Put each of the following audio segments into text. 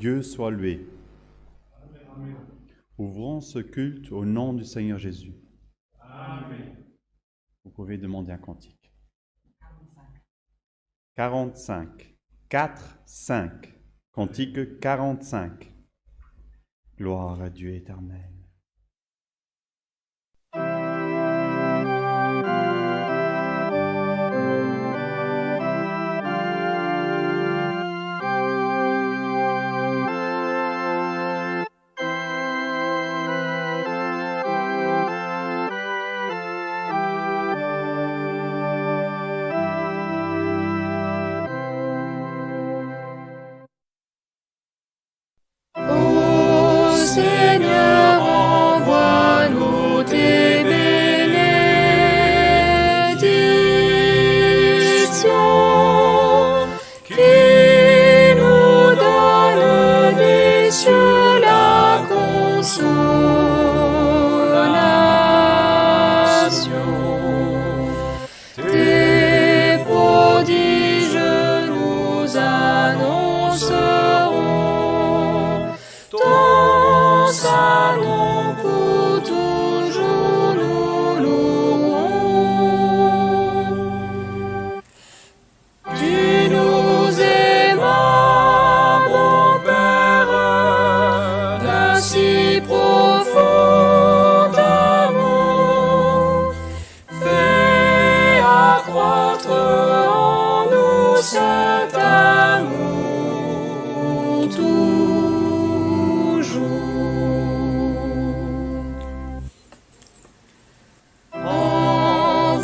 Dieu soit loué. Ouvrons ce culte au nom du Seigneur Jésus. Amen. Vous pouvez demander un cantique. 45. 4, 5. Cantique 45. Gloire à Dieu éternel. Ô Seigneur, envoie-nous tes bénédictions, qui nous donnent des cieux la consolation. Tes prodiges nous annonceront, ton salut pour toujours nous louerons. Tu nous aimas, mon Père, d'un si profond amour. Fais accroître en nous cet amour toujours.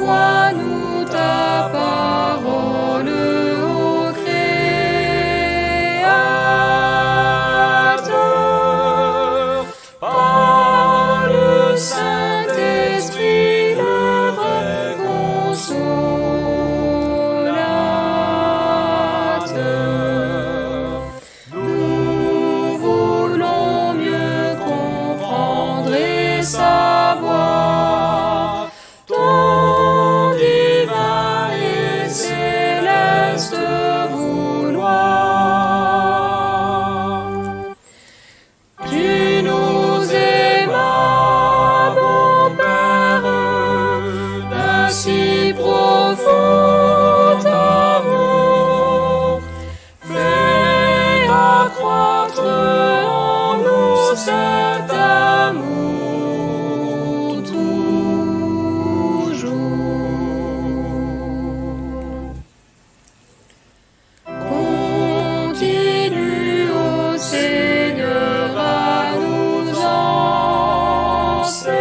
Envoie-nous ta parole, ô Créateur, par le Saint-Esprit, le vrai consolateur. Nous voulons mieux comprendre et savoir ton divin et céleste vouloir. Tu nous aimas, mon Père, d'un si profond amour. Fais accroître en nous cet amour toujours. Continue, ô Seigneur, à nous enseigner.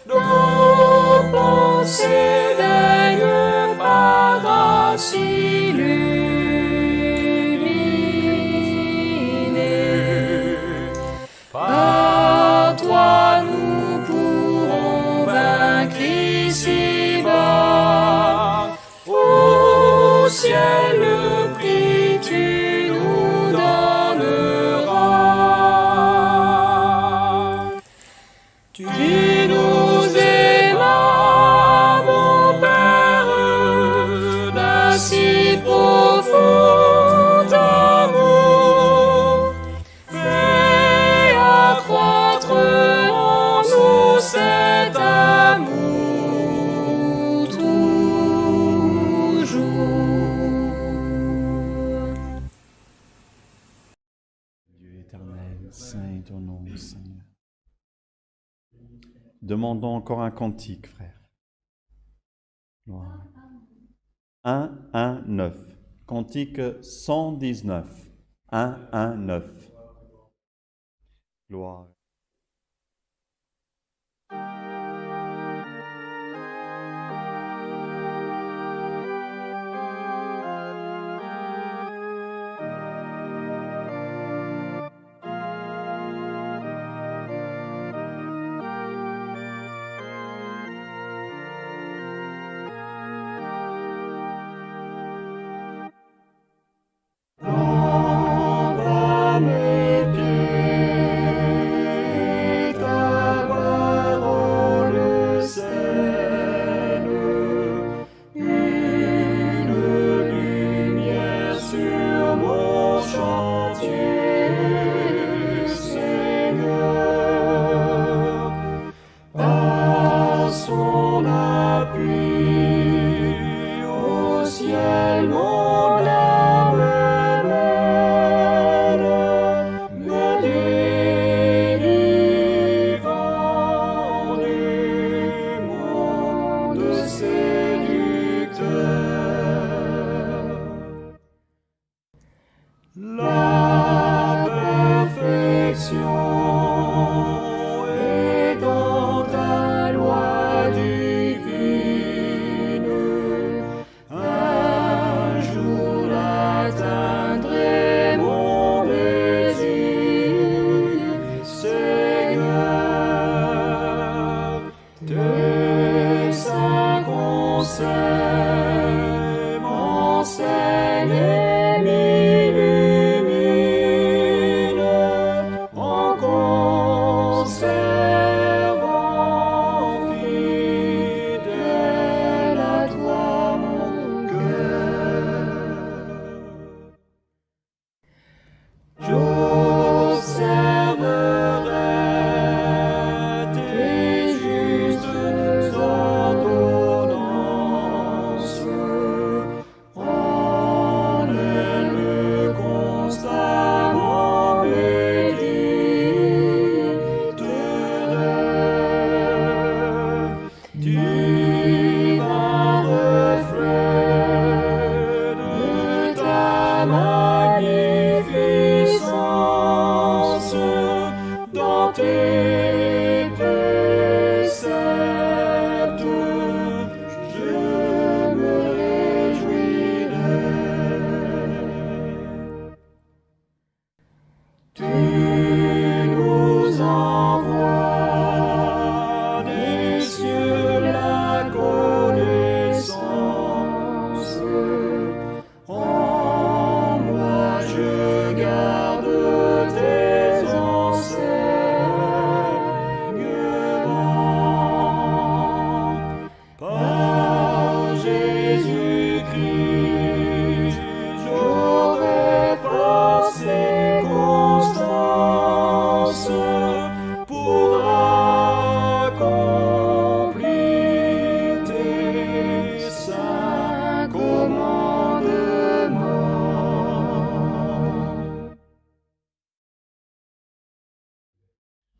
Nos pensées daignent par grâce illuminer. Par toi nous pourrons vaincre ici-bas. Au ciel le prix tu nous donneras. Tu nous aimas, mon Père, d'un si profond amour. Fais accroître en nous cet amour toujours. Dieu éternel, saint est ton nom, Seigneur. Demandons encore un cantique, frère. Gloire. 1, 1, 9. Cantique 119. 1, 1, 9. Gloire. L'ombre à mes pieds, La perfection est dans ta loi divine. Un jour atteindrai mon désir, Seigneur. Tes saints conseils m'enseignent et m'illuminent en conservant fidèle à toi mon cœur. J'observerai tes justes ordonnances, en elles me constamment méditerai. Divin reflet de ta magnificence, dans tes préceptes, je me réjouirai. Tu nous envoies des cieux la connaissance. En moi je garde tes enseignements. Par Jésus-Christ, j'aurai force et constance pour accomplir tes saints commandements.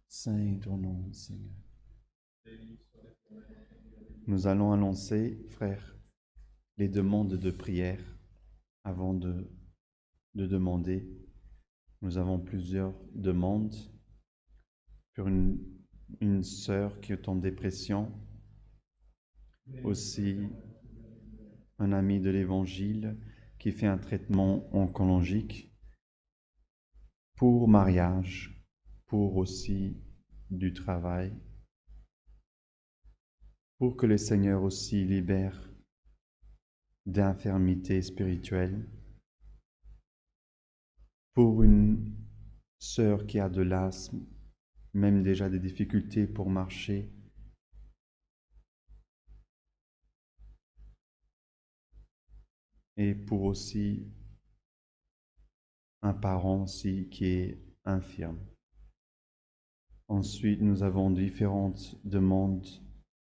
Saint est ton nom, Seigneur. Nous allons annoncer, frères, les demandes de prière avant de demander. Nous avons plusieurs demandes pour une sœur qui est en dépression, aussi un ami de l'Évangile qui fait un traitement oncologique, pour mariage, pour aussi du travail, pour que le Seigneur aussi libère d'infirmités spirituelles, pour une sœur qui a de l'asthme, même déjà des difficultés pour marcher, et pour aussi un parent aussi qui est infirme. Ensuite, nous avons différentes demandes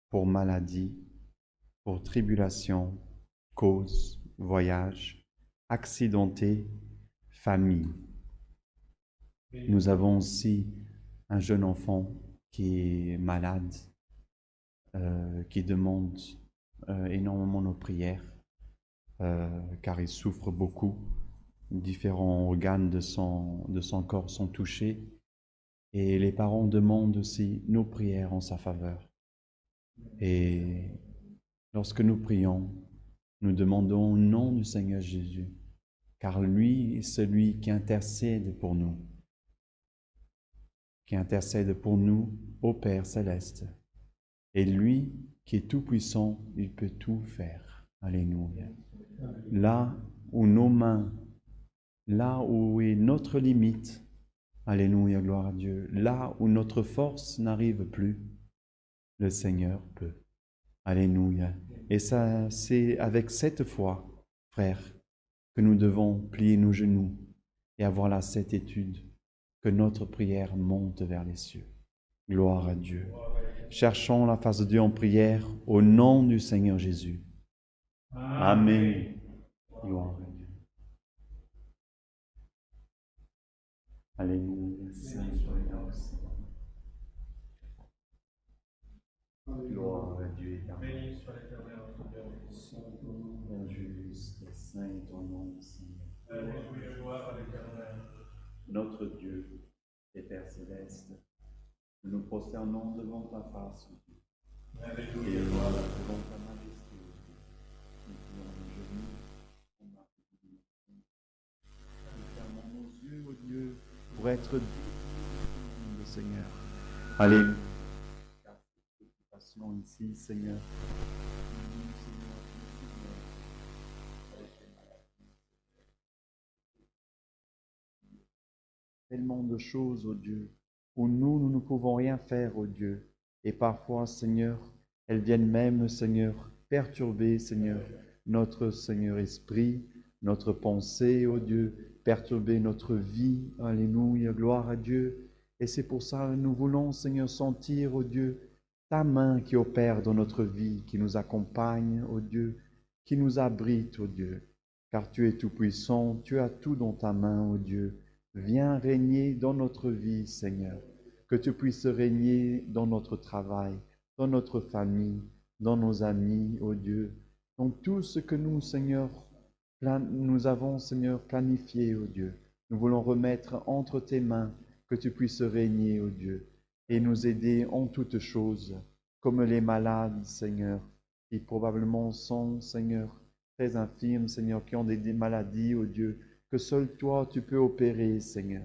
pour maladie, pour tribulation, cause, voyage, accidenté, famille. Nous avons aussi un jeune enfant qui est malade, qui demande énormément nos prières, car il souffre beaucoup. Différents organes de son corps sont touchés, et les parents demandent aussi nos prières en sa faveur. Et lorsque nous prions, nous demandons au nom du Seigneur Jésus, car lui est celui qui intercède pour nous au Père Céleste. Et lui qui est tout-puissant, il peut tout faire. Alléluia. Là où nos mains, là où est notre limite, alléluia, gloire à Dieu, là où notre force n'arrive plus, le Seigneur peut. Alléluia. Et ça, c'est avec cette foi, frères, que nous devons plier nos genoux et avoir la certitude que notre prière monte vers les cieux. Gloire à Dieu. Cherchons la face de Dieu en prière au nom du Seigneur Jésus. Amen. Gloire à Dieu. Alléluia. Gloire à Dieu éternel. Saint, juste, saint est ton nom, Seigneur. Notre Dieu et Père céleste, nous nous prosternons devant ta face, et devant ta majesté. Nous prions nos genoux, on a nous fermons nos yeux, ô Dieu, pour être dignes, Seigneur. Allez, car cette occupation ici, Seigneur. Tellement de choses, ô Dieu, où nous ne pouvons rien faire, ô Dieu. Et parfois, Seigneur, elles viennent même, Seigneur, perturber, Seigneur, notre, Seigneur, esprit, notre pensée, ô Dieu, perturber notre vie. Alléluia, gloire à Dieu. Et c'est pour ça que nous voulons, Seigneur, sentir, ô Dieu, ta main qui opère dans notre vie, qui nous accompagne, ô Dieu, qui nous abrite, ô Dieu. Car tu es tout-puissant, tu as tout dans ta main, ô Dieu. Viens régner dans notre vie, Seigneur. Que tu puisses régner dans notre travail, dans notre famille, dans nos amis, ô Dieu. Dans tout ce que nous, Seigneur, nous avons, Seigneur, planifié, ô Dieu. Nous voulons remettre entre tes mains, que tu puisses régner, ô Dieu, et nous aider en toutes choses, comme les malades, Seigneur, qui probablement sont, Seigneur, très infirmes, Seigneur, qui ont des maladies, ô Dieu, que seul toi tu peux opérer, Seigneur.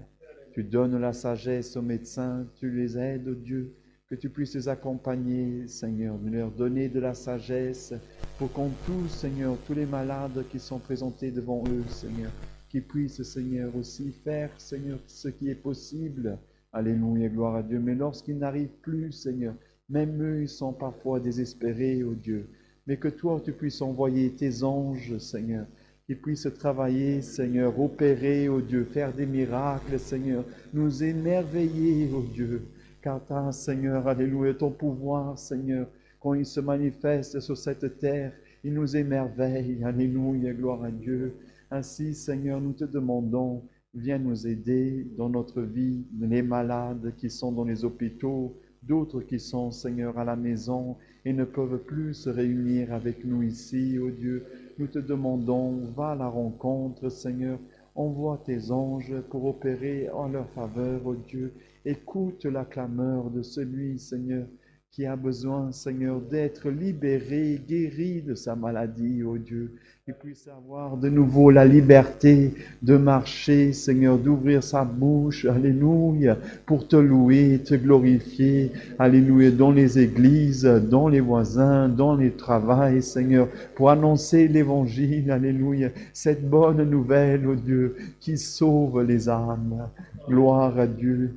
Tu donnes la sagesse aux médecins, tu les aides, ô Dieu, que tu puisses les accompagner, Seigneur, de leur donner de la sagesse pour qu'on tous, Seigneur, tous les malades qui sont présentés devant eux, Seigneur, qu'ils puissent, Seigneur, aussi faire, Seigneur, ce qui est possible. Alléluia, gloire à Dieu. Mais lorsqu'ils n'arrivent plus, Seigneur, même eux, ils sont parfois désespérés, ô Dieu. Mais que toi, tu puisses envoyer tes anges, Seigneur, qui puissent travailler, Seigneur, opérer, ô Dieu, faire des miracles, Seigneur, nous émerveiller, ô Dieu, car ta, Seigneur, alléluia, ton pouvoir, Seigneur, quand il se manifeste sur cette terre, il nous émerveille, alléluia, gloire à Dieu. Ainsi, Seigneur, nous te demandons, viens nous aider dans notre vie, les malades qui sont dans les hôpitaux, d'autres qui sont, Seigneur, à la maison et ne peuvent plus se réunir avec nous ici, ô Dieu. Nous te demandons, va à la rencontre, Seigneur, envoie tes anges pour opérer en leur faveur, ô Dieu. Écoute la clameur de celui, Seigneur, qui a besoin, Seigneur, d'être libéré, guéri de sa maladie, ô Dieu. Qu'il puisse avoir de nouveau la liberté de marcher, Seigneur, d'ouvrir sa bouche, alléluia, pour te louer, te glorifier, alléluia, dans les églises, dans les voisins, dans les travails, Seigneur, pour annoncer l'évangile, alléluia, cette bonne nouvelle, ô Dieu, qui sauve les âmes. Gloire à Dieu.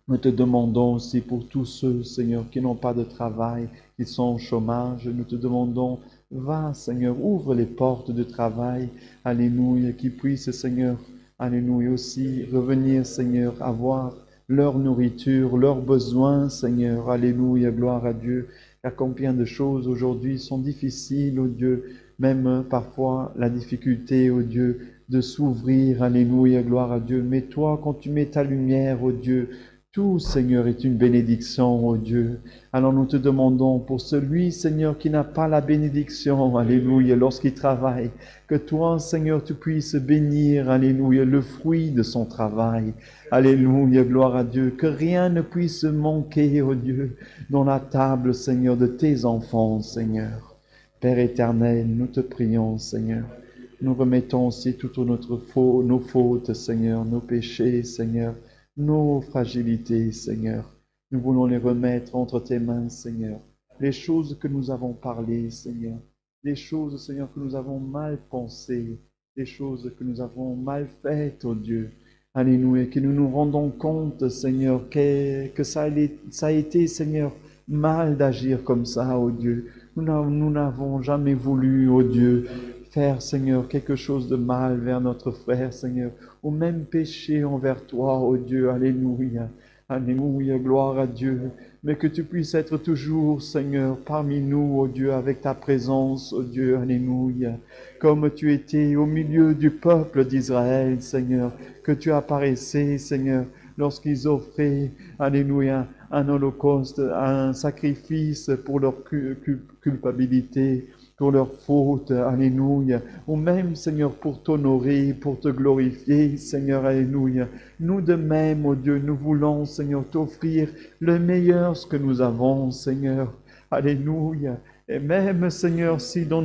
Nous te demandons aussi pour tous ceux, Seigneur, qui n'ont pas de travail, qui sont au chômage, nous te demandons, va, Seigneur, ouvre les portes de travail, alléluia, qui puissent, Seigneur, alléluia, aussi revenir, Seigneur, avoir leur nourriture, leurs besoins, Seigneur, alléluia, gloire à Dieu, car combien de choses aujourd'hui sont difficiles, ô Dieu, même parfois la difficulté, ô Dieu, de s'ouvrir, alléluia, gloire à Dieu, mais toi, quand tu mets ta lumière, ô Dieu, tout, Seigneur, est une bénédiction, ô Dieu. Alors nous te demandons pour celui, Seigneur, qui n'a pas la bénédiction, alléluia, lorsqu'il travaille, que toi, Seigneur, tu puisses bénir, alléluia, le fruit de son travail. Alléluia, gloire à Dieu, que rien ne puisse manquer, ô Dieu, dans la table, Seigneur, de tes enfants, Seigneur. Père éternel, nous te prions, Seigneur. Nous remettons aussi toutes nos fautes, Seigneur, nos péchés, Seigneur, nos fragilités, Seigneur. Nous voulons les remettre entre tes mains, Seigneur. Les choses que nous avons parlées, Seigneur. Les choses, Seigneur, que nous avons mal pensées. Les choses que nous avons mal faites, ô Dieu. Alléluia, que nous nous rendons compte, Seigneur, que ça a été, Seigneur, mal d'agir comme ça, ô Dieu. Nous n'avons jamais voulu, ô Dieu, faire, Seigneur, quelque chose de mal vers notre frère, Seigneur, ou même pécher envers toi, ô Dieu, alléluia, alléluia, gloire à Dieu, mais que tu puisses être toujours, Seigneur, parmi nous, ô Dieu, avec ta présence, ô Dieu, alléluia, comme tu étais au milieu du peuple d'Israël, Seigneur, que tu apparaissais, Seigneur, lorsqu'ils offraient, alléluia, un holocauste, un sacrifice pour leur culpabilité. pour leurs fautes, alléluia, ou même, Seigneur, pour t'honorer, pour te glorifier, Seigneur, alléluia. Nous de même, oh Dieu, nous voulons, Seigneur, t'offrir le meilleur, ce que nous avons, Seigneur, alléluia. Et même, Seigneur, si dans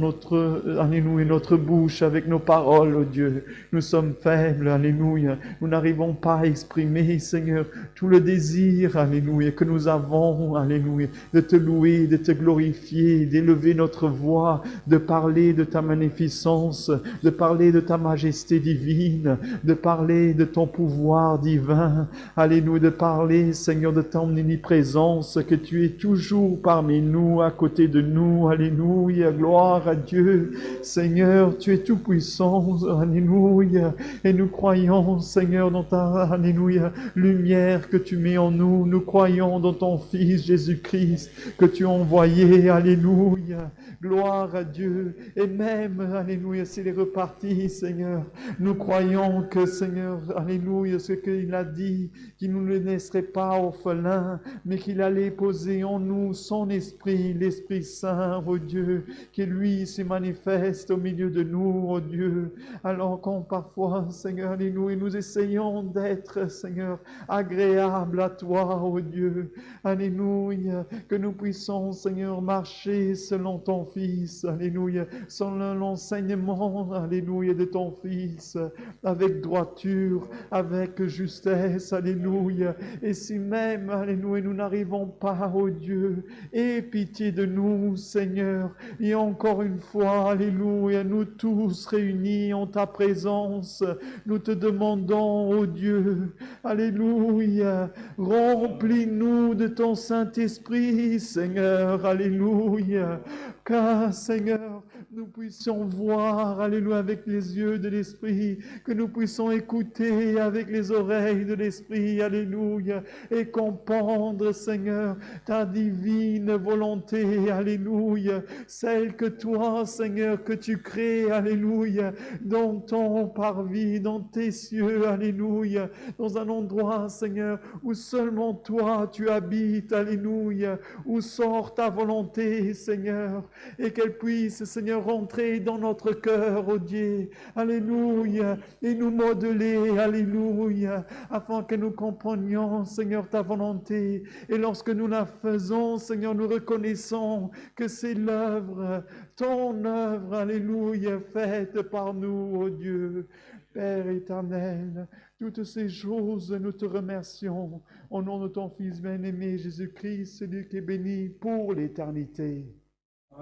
alléluia, notre bouche, avec nos paroles, oh Dieu, nous sommes faibles, alléluia, nous n'arrivons pas à exprimer, Seigneur, tout le désir, alléluia, que nous avons, alléluia, de te louer, de te glorifier, d'élever notre voix, de parler de ta magnificence, de parler de ta majesté divine, de parler de ton pouvoir divin, alléluia, de parler, Seigneur, de ton omniprésence, que tu es toujours parmi nous, à côté de nous, alléluia, gloire à Dieu. Seigneur, tu es tout puissant, alléluia, et nous croyons, Seigneur, dans ta, alléluia, lumière que tu mets en nous. Nous croyons dans ton Fils Jésus-Christ que tu as envoyé, alléluia, gloire à Dieu. Et même, alléluia, s'il est reparti, Seigneur, nous croyons que, Seigneur, alléluia, ce qu'il a dit, qu'il ne nous laisserait pas orphelins, mais qu'il allait poser en nous son esprit, l'Esprit Saint, oh Dieu, qui lui se manifeste au milieu de nous, oh Dieu, alors qu'on parfois, Seigneur, alléluia, nous essayons d'être, Seigneur, agréables à toi, oh Dieu, alléluia, que nous puissions, Seigneur, marcher selon ton Fils, alléluia, selon l'enseignement, alléluia, de ton Fils, avec droiture, avec justesse, alléluia, et si même, alléluia, nous n'arrivons pas, oh Dieu, aie pitié de nous, Seigneur, et encore une fois, alléluia, nous tous réunis en ta présence, nous te demandons, oh Dieu, alléluia, remplis-nous de ton Saint-Esprit, Seigneur, alléluia, car, Seigneur, nous puissions voir, alléluia, avec les yeux de l'Esprit, que nous puissions écouter avec les oreilles de l'Esprit, alléluia, et comprendre, Seigneur, ta divine volonté, alléluia, celle que toi, Seigneur, que tu crées, alléluia, dans ton parvis, dans tes cieux, alléluia, dans un endroit, Seigneur, où seulement toi tu habites, alléluia, où sort ta volonté, Seigneur, et qu'elle puisse, Seigneur, rentrer dans notre cœur, oh Dieu, alléluia, et nous modeler, alléluia, afin que nous comprenions, Seigneur, ta volonté, et lorsque nous la faisons, Seigneur, nous reconnaissons que c'est l'œuvre, ton œuvre, alléluia, faite par nous, oh Dieu, Père éternel. Toutes ces choses, nous te remercions au nom de ton Fils bien-aimé Jésus-Christ, celui qui est béni pour l'éternité.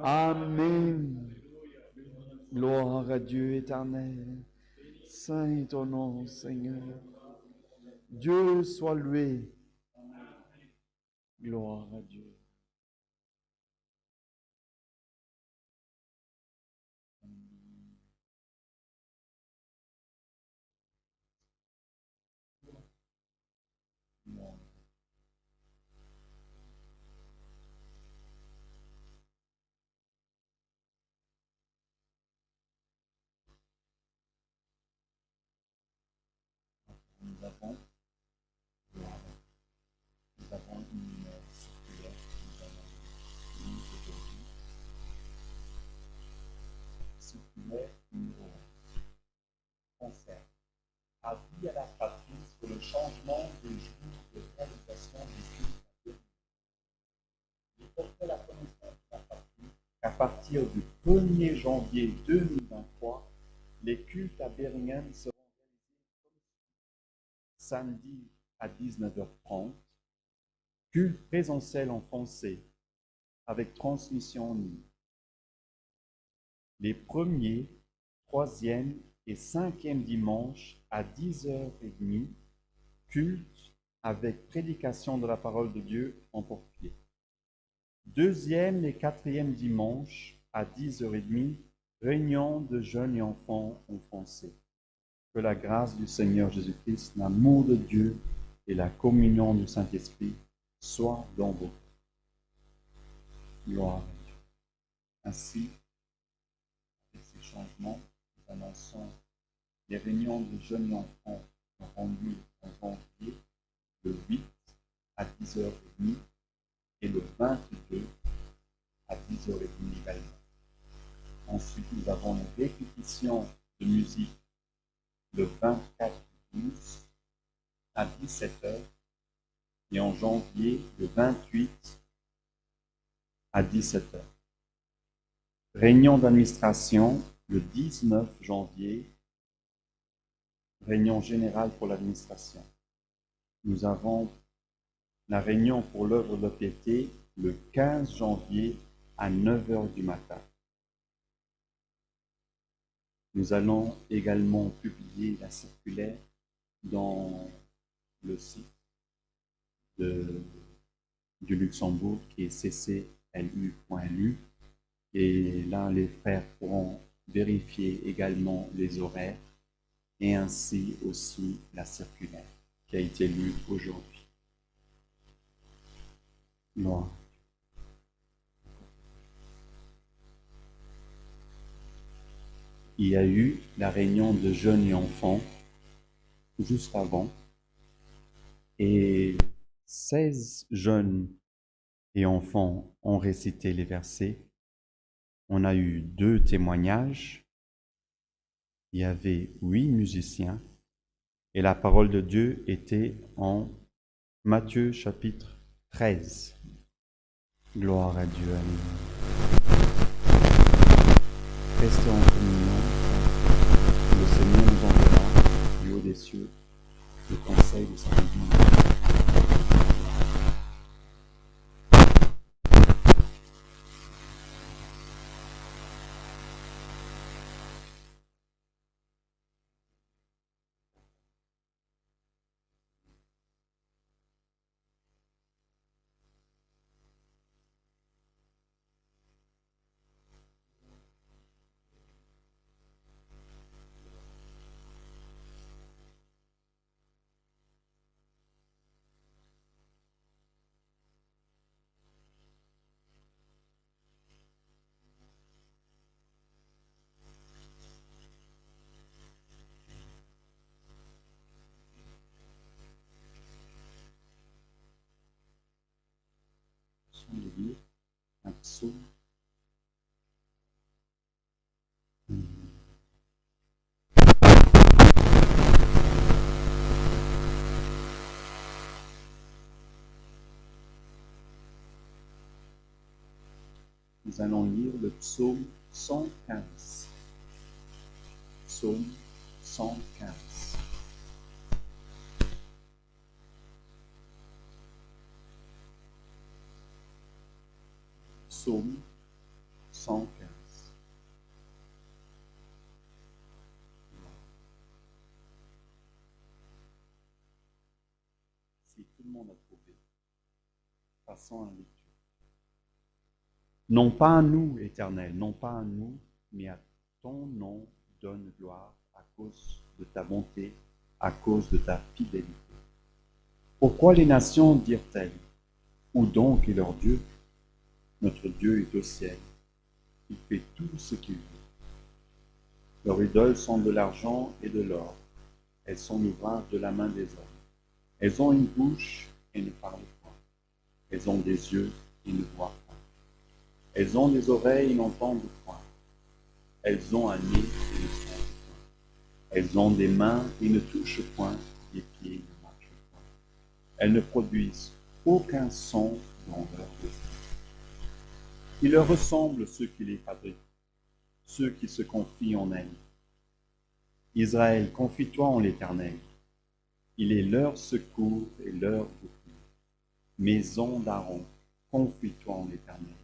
Amen. Gloire à Dieu éternel. Saint est ton nom, Seigneur. Dieu soit loué. Gloire à Dieu. Nous avons une circulaire que nous allons lire aujourd'hui. Circulaire numéro 1 concerne avis à la patrie sur le changement des jours de réalisation des cultes. Il portait la connaissance de la patrie qu'à partir du 1er janvier 2023, les cultes à Birmingham seront samedi à 19h30, culte présentiel en français avec transmission en ligne. Les premiers, troisième et cinquième dimanches à 10h30, culte avec prédication de la parole de Dieu en porte-clés. Deuxième et quatrième dimanche à 10h30, réunion de jeunes et enfants en français. Que la grâce du Seigneur Jésus-Christ, l'amour de Dieu et la communion du Saint-Esprit soient dans vos cœurs. Gloire à Dieu. Ainsi, avec ces changements, nous annonçons les réunions de jeunes et enfants qui sont rendues en janvier, le 8 à 10h30 et le 22 à 10h30 également. session de musique le 24/12 à 17h et en janvier le 28 à 17h. Réunion d'administration le 19 janvier, réunion générale pour l'administration. Nous avons la réunion pour l'œuvre de piété le 15 janvier à 9h du matin. Nous allons également publier la circulaire dans le site du Luxembourg qui est cclu.lu et là les frères pourront vérifier également les horaires et ainsi aussi la circulaire qui a été lue aujourd'hui. Gloire. Il y a eu la réunion de jeunes et enfants juste avant et 16 jeunes et enfants ont récité les versets. On a eu 2 témoignages. Il y avait 8 musiciens et la parole de Dieu était en Matthieu chapitre 13. Gloire à Dieu. Alléluia. Restez en communion. Le Seigneur nous enverra du haut des cieux le conseil de sa vie. De lire un psaume. Nous allons lire le psaume 115. Psaume 115. Psaume 115. Si tout le monde a trouvé, passons à la lecture. Non pas à nous, Éternel, non pas à nous, mais à ton nom donne gloire à cause de ta bonté, à cause de ta fidélité. Pourquoi les nations dirent-elles, où donc est leur Dieu? Notre Dieu est au ciel, il fait tout ce qu'il veut. Leurs idoles sont de l'argent et de l'or, elles sont l'ouvrage de la main des hommes. Elles ont une bouche et ne parlent point, elles ont des yeux et ne voient pas. Elles ont des oreilles et n'entendent point. Elles ont un nez et ne sentent point. Elles ont des mains et ne touchent point, des pieds et ne marchent point. Elles ne produisent aucun son dans leur bouche. Il leur ressemble ceux qui les fabriquent, ceux qui se confient en elles. Israël, confie-toi en l'Éternel. Il est leur secours et leur bouclier. Maison d'Aaron, confie-toi en l'Éternel.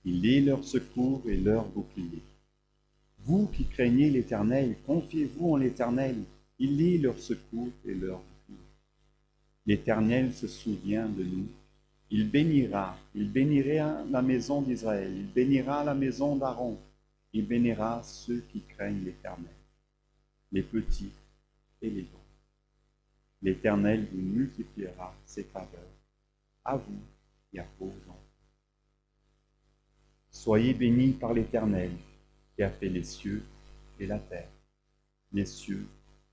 Il est leur secours et leur bouclier. Vous qui craignez l'Éternel, confiez-vous en l'Éternel. Il est leur secours et leur bouclier. L'Éternel se souvient de nous. Il bénira la maison d'Israël. Il bénira la maison d'Aaron. Il bénira ceux qui craignent l'Éternel, les petits et les grands. L'Éternel vous multipliera ses faveurs, à vous et à vos enfants. Soyez bénis par l'Éternel, qui a fait les cieux et la terre. Les cieux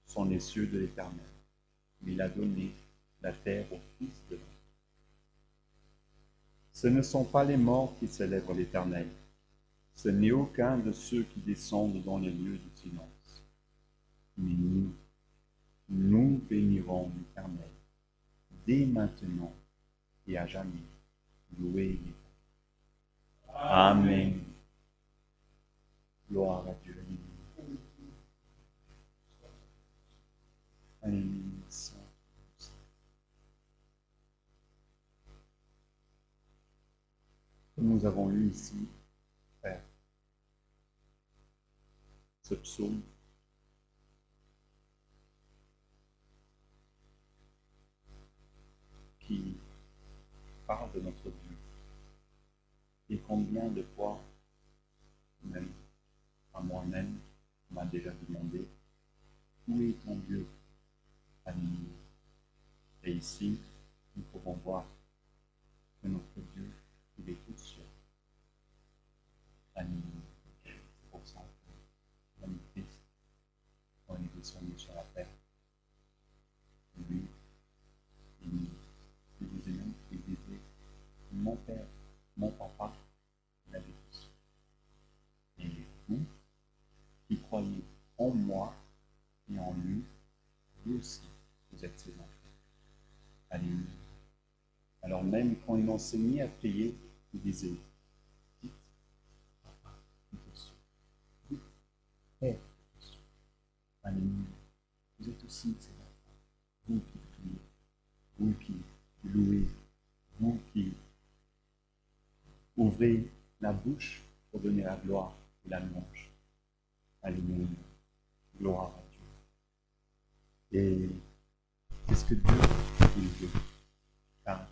sont les cieux de l'Éternel, mais il a donné la terre au Fils de l'homme. Ce ne sont pas les morts qui célèbrent l'Éternel, Ce n'est aucun de ceux qui descendent dans les lieux du silence. Mais nous bénirons l'Éternel, dès maintenant et à jamais. Loué l'Éternel. Amen. Gloire à Dieu. Alléluia. Nous avons lu ici, frère, ce psaume qui parle de notre Dieu. Et combien de fois, même à moi-même, on m'a déjà demandé, où est ton Dieu? Alléluia. Et ici, nous pouvons voir que notre Dieu, il est tout seul. Alléluia. C'est pour ça que l'homme Christ, quand il est descendu sur la terre, lui, il disait même, il disait, mon Père, mon Papa, il avait tout seul. Et vous, qui croyez en moi et en lui, vous aussi, vous êtes ses enfants. Alléluia. Alors même quand il enseignait à prier, il disait, dites, Papa, il est seul. Dites, Père, il est seul. Alléluia. Vous êtes aussi ses enfants. Vous qui priez, vous qui louez, vous qui ouvrez la bouche pour donner la gloire et la louange. Alléluia. Gloire à Dieu. Et qu'est-ce que Dieu il veut? Car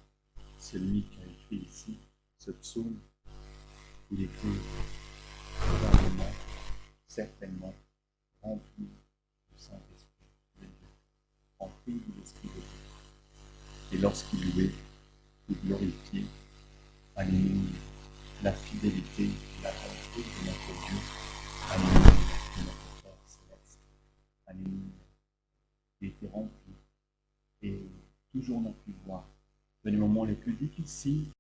celui qui a écrit ici, ce psaume, il écrit probablement, certainement, rempli du Saint-Esprit de Dieu, rempli de l'Esprit de Dieu. Et lorsqu'il louait, il glorifiait, alléluia, la fidélité, la bonté de notre Dieu, alléluia, de notre Père céleste, alléluia. Il était rempli et toujours n'a pu voir. Dans les moments les plus difficiles,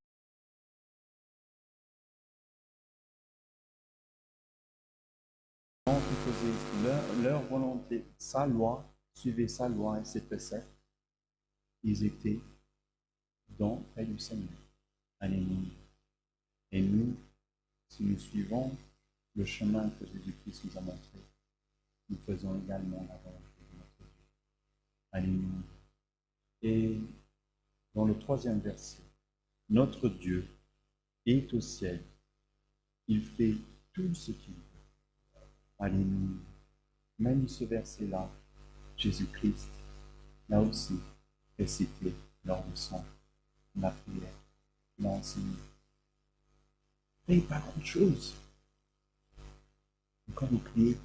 qui faisaient leur volonté, sa loi, suivaient sa loi et ses préceptes, ils étaient près du Seigneur. Alléluia. Et nous, si nous suivons le chemin que Jésus-Christ nous a montré, nous faisons également la volonté de notre Dieu. Alléluia. Et dans le 3e verset, notre Dieu est au ciel. Il fait tout ce qu'il veut. Alléluia. Même ce verset-là, Jésus-Christ l'a aussi récité lors de la prière. Il a enseigné. Mais pas grand-chose. Quand vous priez,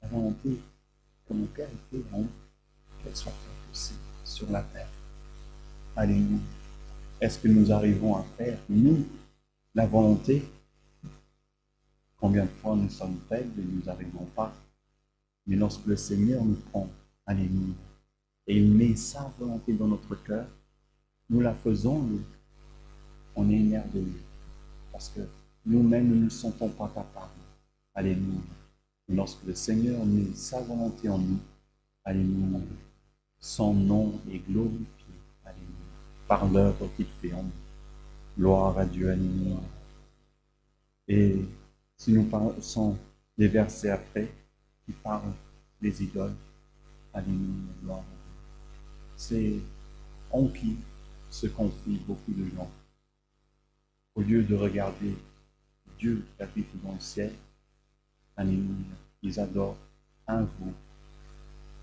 la volonté que mon Père est fait en qu'elle soit faite aussi sur la terre. Alléluia. Est-ce que nous arrivons à faire, nous, la volonté? Combien de fois nous sommes faibles et nous n'arrivons pas? Mais lorsque le Seigneur nous prend, alléluia, et il met sa volonté dans notre cœur, nous la faisons, nous. On est émerveillés. Parce que nous-mêmes, nous ne nous sentons pas capables. Alléluia. Et lorsque le Seigneur met sa volonté en nous, alléluia, son nom est glorifié, alléluia, par l'œuvre qu'il fait en nous. Gloire à Dieu, alléluia. Et si nous passons les versets après, qui parlent des idoles, alléluia, gloire à Dieu. C'est en qui se confient beaucoup de gens. Au lieu de regarder Dieu qui habite dans le ciel, alléluia, ils adorent un veau,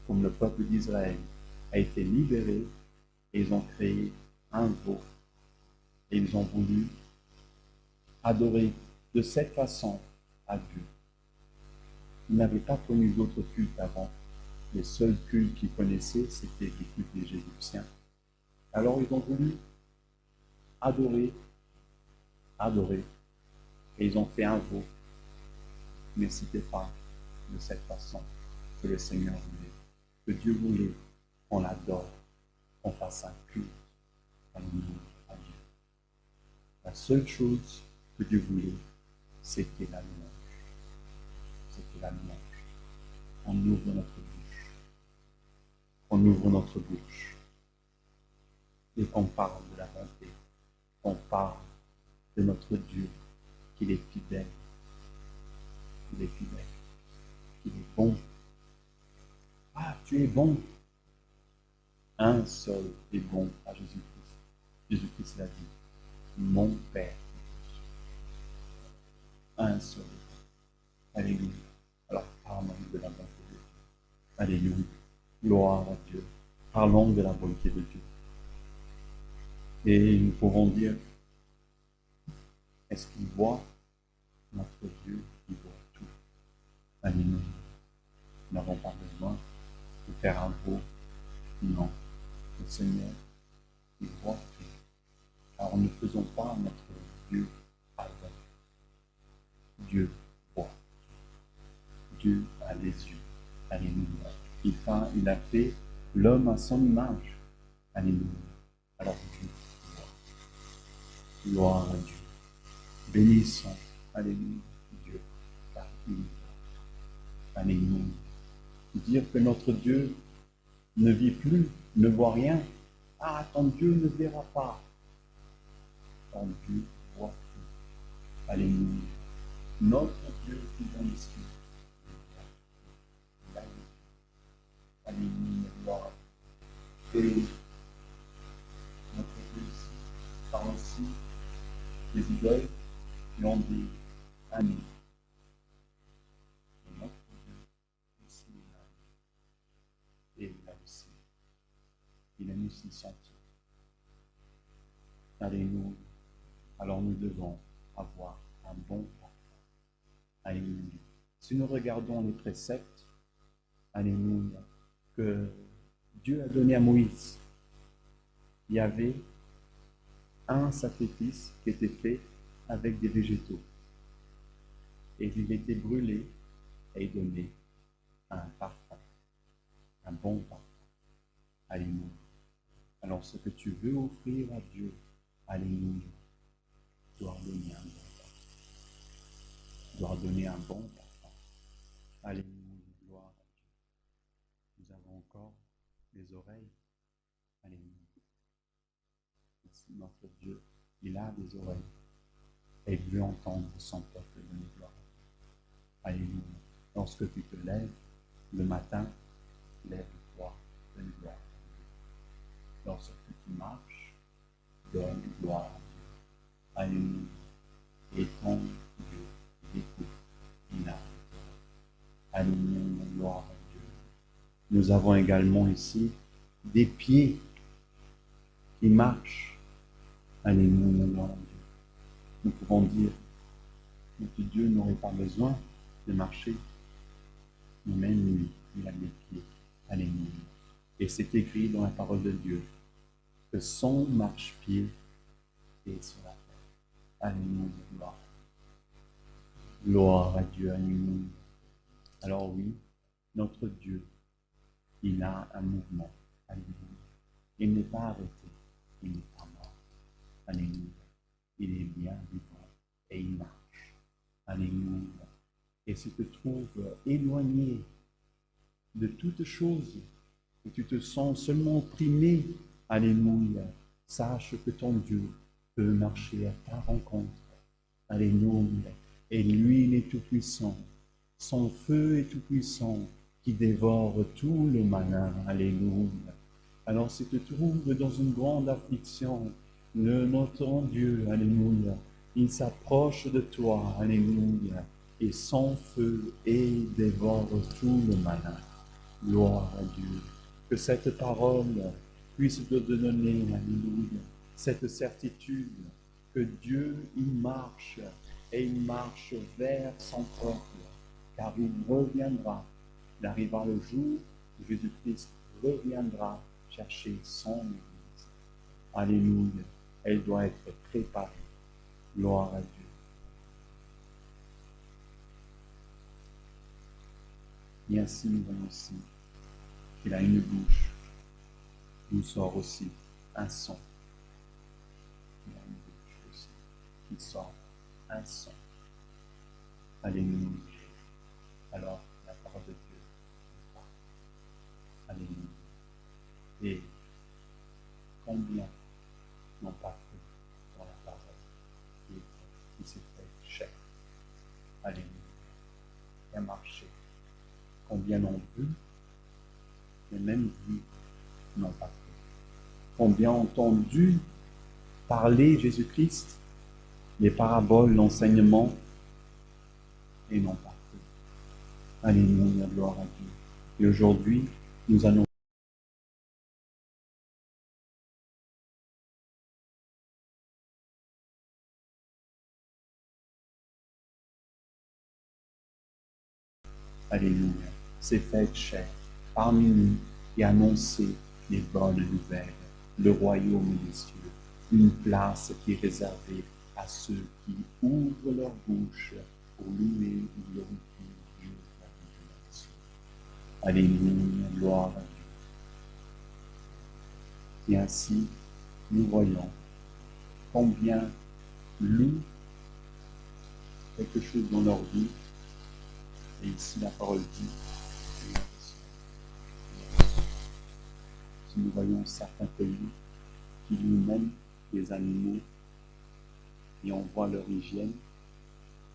comme le peuple d'Israël a été libéré, et ils ont créé un veau, et ils ont voulu adorer de cette façon à Dieu. Ils n'avaient pas connu d'autres cultes avant. Les seuls cultes qu'ils connaissaient, c'était les cultes des Égyptiens. Alors ils ont voulu adorer, et ils ont fait un veau. Mais ce n'était pas de cette façon que le Seigneur voulait, que Dieu voulait qu'on l'adore, qu'on fasse un culte à Dieu. La seule chose que Dieu voulait, c'était la louange. C'était la louange. On ouvre notre bouche. On ouvre notre bouche. Et qu'on parle de la bonté. Qu'on parle de notre Dieu, qu'il est fidèle. Qu'il est fidèle. Qu'il est bon. Ah, tu es bon. Un seul est bon à Jésus-Christ. Jésus-Christ l'a dit. Mon Père. Un seul est bon. Alléluia. Alors parlons de la bonté de Dieu. Alléluia. Gloire à Dieu. Parlons de la bonté de Dieu. Et nous pouvons dire, est-ce qu'il voit? Notre Dieu, il voit tout. Alléluia. Nous n'avons pas besoin de faire un beau. Non. Le Seigneur, il voit tout. Alors ne faisons pas notre Dieu aveugle. Dieu voit. Dieu a les yeux. Alléluia. Il a fait l'homme à son image. Alléluia. Alors Dieu voit. Gloire à Dieu. Bénissons. Alléluia. Dieu. Car il voit. Alléluia. Dire que notre Dieu ne vit plus, ne voit rien. Ah, ton Dieu ne verra pas. Ton Dieu voit tout. Alléluia. Notre Dieu qui est dans les cieux. Alléluia. Gloire. Et notre Dieu ici, par aussi les idoles qui ont des amis. Et notre Dieu aussi est là. Et là aussi, il aime aussi sentir. Alléluia. Alors nous devons avoir un bon parfum. Alléluia. Si nous regardons les préceptes, alléluia, que Dieu a donné à Moïse, il y avait un sacrifice qui était fait avec des végétaux. Et il était brûlé et donné un parfum, un bon parfum. Alléluia. Alors ce que tu veux offrir à Dieu, alléluia, tu dois donner un bon parfum. Tu dois donner un bon parfum. Alléluia, gloire à Dieu. Nous avons encore des oreilles. Alléluia. Notre Dieu, il a des oreilles. Et il veut entendre son peuple donner gloire. Alléluia. Lorsque tu te lèves le matin, lève-toi, donne gloire. Lorsque tu marches, donne gloire à Dieu. Alléluia. Et ton Dieu, il écoute, il a. Alléluia, gloire à Dieu. Nous avons également ici des pieds qui marchent. Alléluia, gloire à Dieu. Nous pouvons dire, notre Dieu n'aurait pas besoin de marcher, mais même lui, il a des pieds. Alléluia. Et c'est écrit dans la parole de Dieu que son marchepied est sur la terre. Alléluia, gloire. Gloire à Dieu, alléluia. Alors oui, notre Dieu, il a un mouvement. Alléluia. Il n'est pas arrêté, il n'est pas mort. Alléluia. Il est bien vivant et il marche. Alléluia. Et si tu te trouves éloigné de toutes choses, et tu te sens seulement opprimé, alléluia, sache que ton Dieu peut marcher à ta rencontre. Alléluia. Et lui, il est tout-puissant. Son feu est tout-puissant, qui dévore tout le malin. Alléluia. Alors si tu te trouves dans une grande affliction, notre Dieu, alléluia, il s'approche de toi, alléluia, et son feu et dévore tout le malin. Gloire à Dieu. Que cette parole puisse te donner, alléluia, cette certitude que Dieu, il marche et il marche vers son peuple, car il reviendra. Il arrivera le jour où Jésus-Christ reviendra chercher son Église. Alléluia. Elle doit être préparée. Gloire à Dieu. Et ainsi nous voyons aussi qu'il a une bouche, d'où sort aussi un son. Il a une bouche aussi. qui sort un son. Alléluia. Alors, la parole de Dieu est partie. Alléluia. Et combien n'ont pas cru dans la parole qui s'est fait chair. Alléluia. Et a marché. Combien l'ont vu, mais même vu n'ont pas cru. Combien ont entendu parler Jésus-Christ, les paraboles, l'enseignement, et n'ont pas cru. Alléluia, gloire à Dieu. Et aujourd'hui, nous allons Alléluia, s'est fait chair parmi nous et annoncer les bonnes nouvelles, le royaume des cieux, une place qui est réservée à ceux qui ouvrent leur bouche pour louer et glorifier Dieu la vie de la cieux. Alléluia, gloire à Dieu. Et ainsi, nous voyons combien louent quelque chose dans leur vie. Et ici, la parole dit, si nous voyons certains pays qui louent même les animaux et on voit leur hygiène,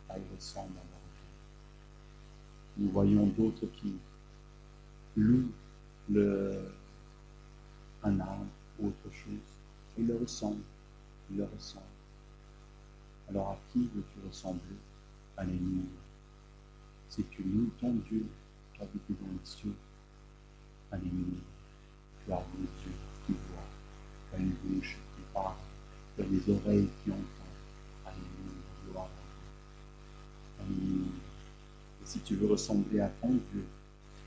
ça y ressemble à leur hygiène. Nous voyons d'autres qui louent un arbre ou autre chose et il leur ressemble. Alors à qui veux-tu ressembler? Alléluia. Si tu loues ton Dieu qui habite dans les cieux, alléluia. Tu as des yeux qui voient, tu as une bouche qui parle, tu as des oreilles qui entendent. Alléluia, gloire à Dieu. Alléluia. Et si tu veux ressembler à ton Dieu,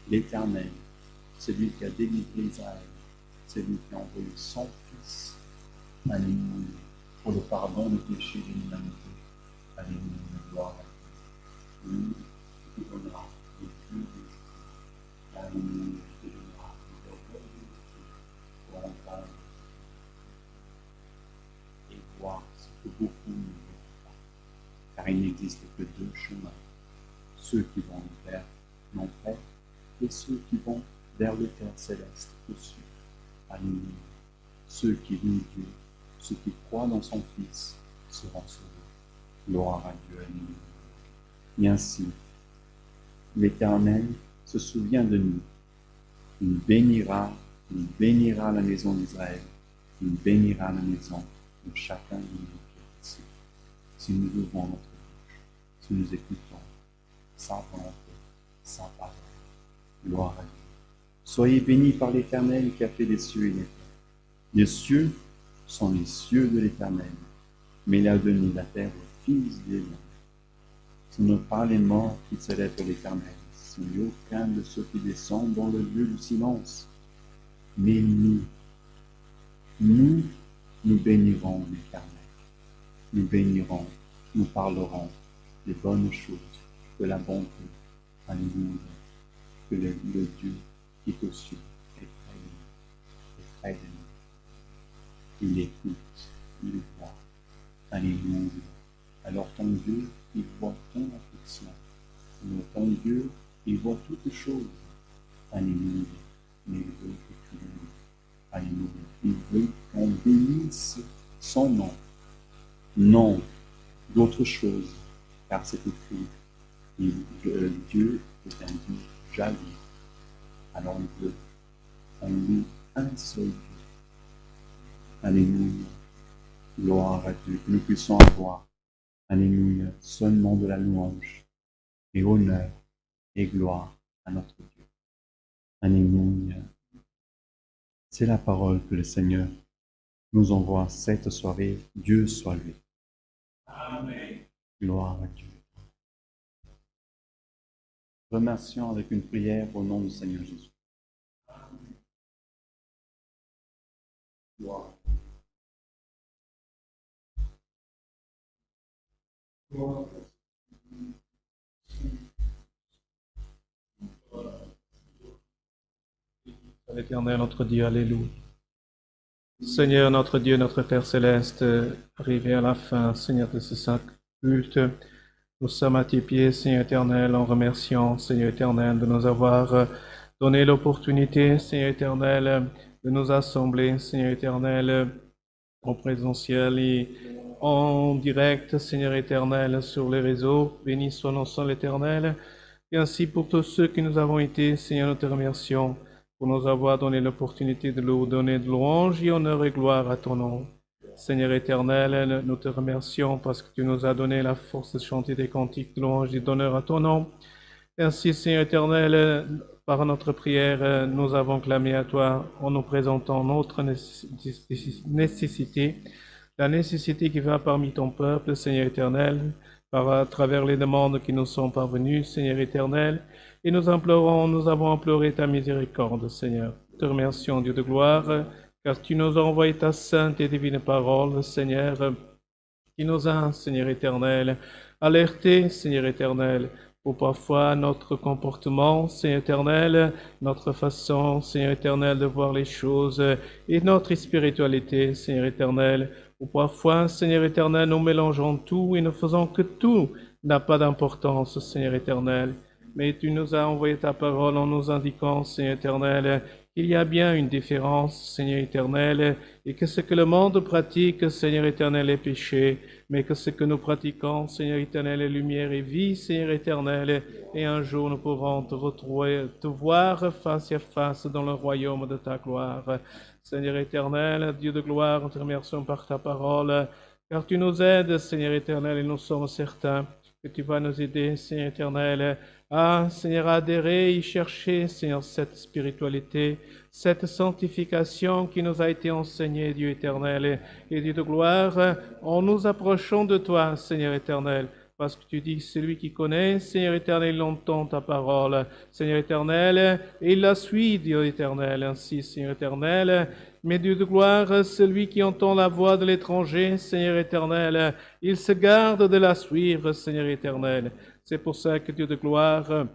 l'Éternel, celui qui a délivré Israël, celui qui a envoyé son Fils, alléluia, pour le pardon des péchés de l'humanité. Alléluia, gloire à Dieu. Lui, qui donnera les plus de alléluia, qui donnera pour entendre et voir ce que beaucoup ne voient pas. Car il n'existe que deux chemins, ceux qui vont vers l'enfer et ceux qui vont vers le Père céleste au-dessus. Alléluia. Ceux qui louent Dieu, ceux qui croient dans son Fils, seront sauvés. Gloire à Dieu. Alléluia. Et ainsi, l'Éternel se souvient de nous. Il bénira la maison d'Israël. Il bénira la maison de chacun de nous qui est ici. Si nous ouvrons notre bouche, si nous écoutons sa volonté, sa parole. Gloire à Dieu. Soyez bénis par l'Éternel qui a fait les cieux et les terres. Les cieux sont les cieux de l'Éternel, mais il a donné la terre aux fils des hommes. Ce ne sont pas les morts qui célèbrent l'Éternel, ce n'est aucun de ceux qui descendent dans le lieu du silence. Mais nous bénirons l'Éternel. Nous bénirons, nous parlerons des bonnes choses, de la bonté. Alléluia. Que le Dieu qui est au ciel est près de nous. Il écoute, il voit. Alléluia. Alors ton Dieu, il voit ton affliction. Ton Dieu, il voit toutes choses. Alléluia. Mais il veut que tu le loues. Alléluia. Il veut qu'on bénisse son nom. Non d'autre chose, car c'est écrit. Dieu est un Dieu jaloux. Alors il veut qu'on loue un seul Dieu. Alléluia. Gloire à Dieu. Que nous puissions avoir, alléluia, seulement de la louange et honneur et gloire à notre Dieu. Alléluia. C'est la parole que le Seigneur nous envoie cette soirée. Dieu soit loué. Amen. Gloire à Dieu. Remercions avec une prière au nom du Seigneur Jésus. Gloire. Éternel, notre Dieu, alléluia. Seigneur notre Dieu, notre Père céleste, arrivé à la fin, Seigneur, de ce saint culte, nous sommes à tes pieds, Seigneur éternel, en remerciant, Seigneur éternel, de nous avoir donné l'opportunité, Seigneur éternel, de nous assembler, Seigneur éternel, en présentiel et en direct, Seigneur éternel, sur les réseaux. Béni soit ton nom, l'Éternel. Et ainsi pour tous ceux qui nous avons été, Seigneur, nous te remercions pour nous avoir donné l'opportunité de nous donner de louange et honneur et gloire à ton nom. Seigneur éternel, nous te remercions parce que tu nous as donné la force de chanter des cantiques de louange et d'honneur à ton nom. Et ainsi, Seigneur éternel, par notre prière, nous avons clamé à toi en nous présentant notre nécessité, la nécessité qui va parmi ton peuple, Seigneur éternel, à travers les demandes qui nous sont parvenues, Seigneur éternel, et nous avons imploré ta miséricorde, Seigneur. Te remercions, Dieu de gloire, car tu nous as envoyé ta sainte et divine parole, Seigneur, qui nous a, Seigneur éternel, alertés, Seigneur éternel, pour parfois notre comportement, Seigneur éternel, notre façon, Seigneur éternel, de voir les choses et notre spiritualité, Seigneur éternel, ou parfois, Seigneur éternel, nous mélangeons tout et nous faisons que tout n'a pas d'importance, Seigneur éternel. Mais tu nous as envoyé ta parole en nous indiquant, Seigneur éternel, qu'il y a bien une différence, Seigneur éternel, et que ce que le monde pratique, Seigneur éternel, est péché, mais que ce que nous pratiquons, Seigneur éternel, est lumière et vie, Seigneur éternel, et un jour nous pourrons te retrouver, te voir face à face dans le royaume de ta gloire. Seigneur éternel, Dieu de gloire, nous te remercions par ta parole, car tu nous aides, Seigneur éternel, et nous sommes certains que tu vas nous aider, Seigneur éternel, à, Seigneur, adhérer et chercher, Seigneur, cette spiritualité, cette sanctification qui nous a été enseignée, Dieu éternel, et Dieu de gloire, en nous approchant de toi, Seigneur éternel, parce que tu dis, celui qui connaît, Seigneur éternel, il entend ta parole, Seigneur éternel, et il la suit, Dieu éternel, ainsi, Seigneur éternel, mais Dieu de gloire, celui qui entend la voix de l'étranger, Seigneur éternel, il se garde de la suivre, Seigneur éternel. C'est pour ça que Dieu de gloire,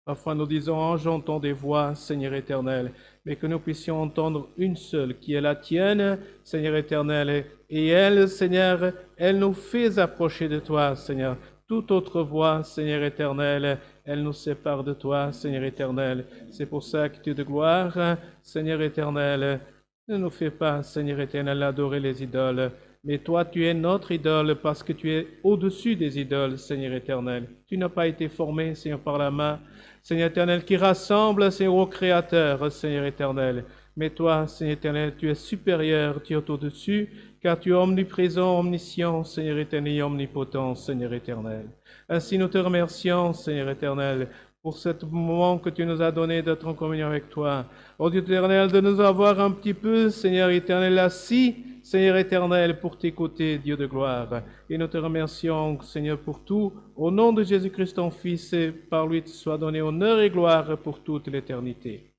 parfois nous disons, j'entends des voix, Seigneur éternel, mais que nous puissions entendre une seule, qui est la tienne, Seigneur éternel, et elle, Seigneur, elle nous fait approcher de toi, Seigneur. Toute autre voix, Seigneur éternel, elle nous sépare de toi, Seigneur éternel. C'est pour ça que Dieu de gloire, Seigneur éternel, ne nous fais pas, Seigneur éternel, adorer les idoles, mais toi, tu es notre idole parce que tu es au-dessus des idoles, Seigneur éternel. Tu n'as pas été formé, Seigneur, par la main, Seigneur éternel, qui rassemble, Seigneur, au Créateur, Seigneur éternel. Mais toi, Seigneur éternel, tu es supérieur, tu es au-dessus, car tu es omniprésent, omniscient, Seigneur éternel, et omnipotent, Seigneur éternel. Ainsi, nous te remercions, Seigneur éternel, pour ce moment que tu nous as donné d'être en communion avec toi. Oh Dieu éternel, de nous avoir un petit peu, Seigneur éternel, assis, Seigneur éternel, pour t'écouter, Dieu de gloire. Et nous te remercions, Seigneur, pour tout. Au nom de Jésus-Christ, ton Fils, et par lui te soit donné honneur et gloire pour toute l'éternité.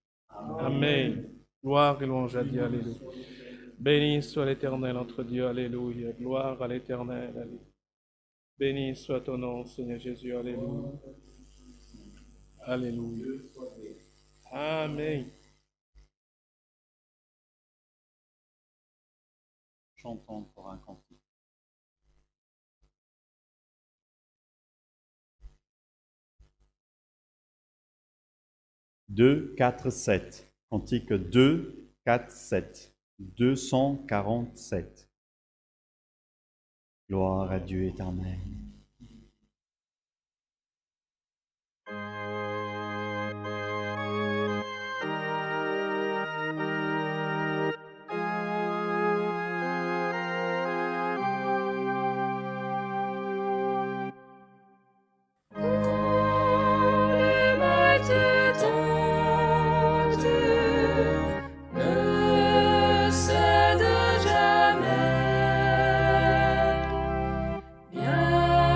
Amen. Gloire et louange à Dieu. Alléluia. Béni soit l'Éternel, notre Dieu. Alléluia. Gloire à l'Éternel. Alléluia. Béni soit ton nom, Seigneur Jésus. Alléluia. Alléluia. Amen. Chantons encore un cantique. Deux, 4, 7. Cantique 2, 4, 7. 247. Gloire à Dieu éternel. Bien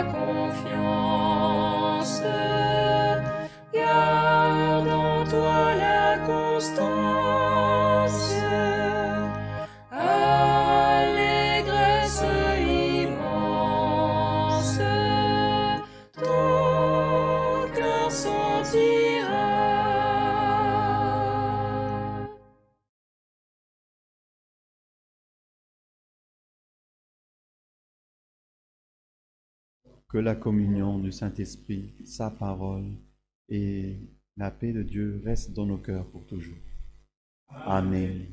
la confiance, garde en toi la constance, allégresse immense, ton cœur sentira. Que la communion du Saint-Esprit, sa parole et la paix de Dieu restent dans nos cœurs pour toujours. Amen.